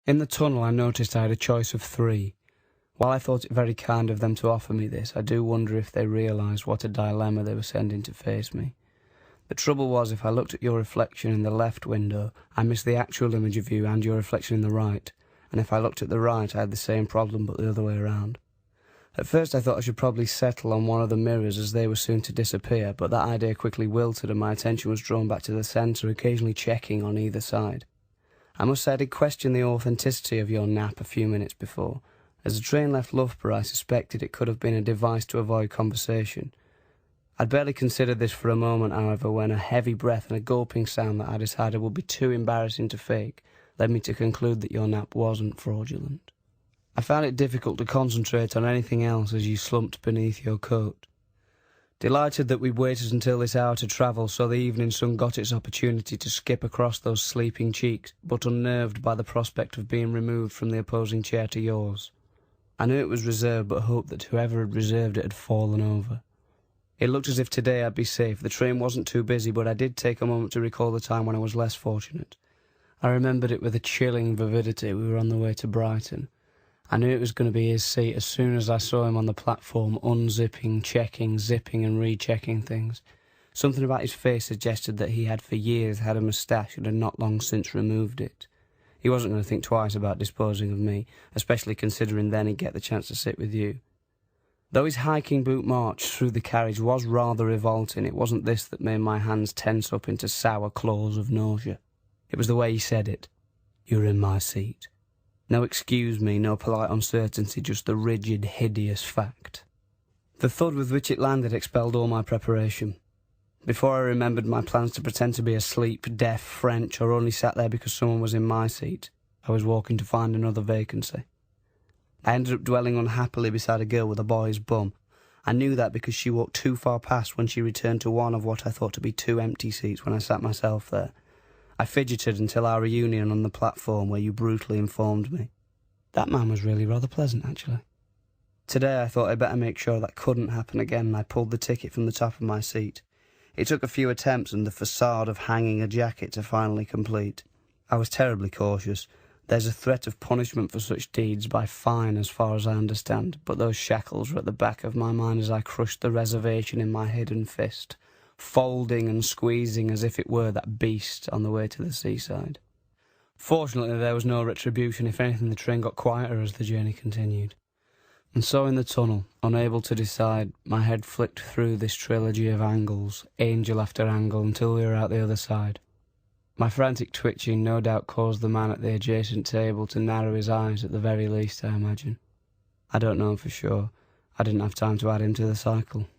In the tunnel I noticed I had a choice of 3. While I thought it very kind of them to offer me this, I do wonder if they realised what a dilemma they were sending to face me. The trouble was, if I looked at your reflection in the left window, I missed the actual image of you and your reflection in the right, and if I looked at the right I had the same problem but the other way around. At first I thought I should probably settle on one of the mirrors as they were soon to disappear, but that idea quickly wilted and my attention was drawn back to the centre, occasionally checking on either side. I must say I did question the authenticity of your nap a few minutes before. As the train left Loughborough I suspected it could have been a device to avoid conversation. I'd barely considered this for a moment, however, when a heavy breath and a gulping sound that I decided would be too embarrassing to fake led me to conclude that your nap wasn't fraudulent. I found it difficult to concentrate on anything else as you slumped beneath your coat. Delighted that we'd waited until this hour to travel so the evening sun got its opportunity to skip across those sleeping cheeks, but unnerved by the prospect of being removed from the opposing chair to yours. I knew it was reserved, but hoped that whoever had reserved it had fallen over. It looked as if today I'd be safe. The train wasn't too busy, but I did take a moment to recall the time when I was less fortunate. I remembered it with a chilling vividity. We were on the way to Brighton. I knew it was going to be his seat as soon as I saw him on the platform, unzipping, checking, zipping and rechecking things. Something about his face suggested that he had for years had a moustache and had not long since removed it. He wasn't going to think twice about disposing of me, especially considering then he'd get the chance to sit with you. Though his hiking boot march through the carriage was rather revolting, it wasn't this that made my hands tense up into sour claws of nausea. It was the way he said it. "You're in my seat." No excuse me, no polite uncertainty, just the rigid, hideous fact. The thud with which it landed expelled all my preparation. Before I remembered my plans to pretend to be asleep, deaf, French, or only sat there because someone was in my seat, I was walking to find another vacancy. I ended up dwelling unhappily beside a girl with a boy's bum. I knew that because she walked too far past when she returned to one of what I thought to be 2 empty seats when I sat myself there. I fidgeted until our reunion on the platform where you brutally informed me. That man was really rather pleasant, actually. Today I thought I'd better make sure that couldn't happen again, and I pulled the ticket from the top of my seat. It took a few attempts and the facade of hanging a jacket to finally complete. I was terribly cautious. There's a threat of punishment for such deeds by fine as far as I understand, but those shackles were at the back of my mind as I crushed the reservation in my hidden fist, folding and squeezing as if it were that beast on the way to the seaside. Fortunately there was no retribution. If anything, the train got quieter as the journey continued. And so in the tunnel, unable to decide, my head flicked through this trilogy of angles, angel after angle, until we were out the other side. My frantic twitching no doubt caused the man at the adjacent table to narrow his eyes at the very least, I imagine. I don't know for sure. I didn't have time to add him to the cycle.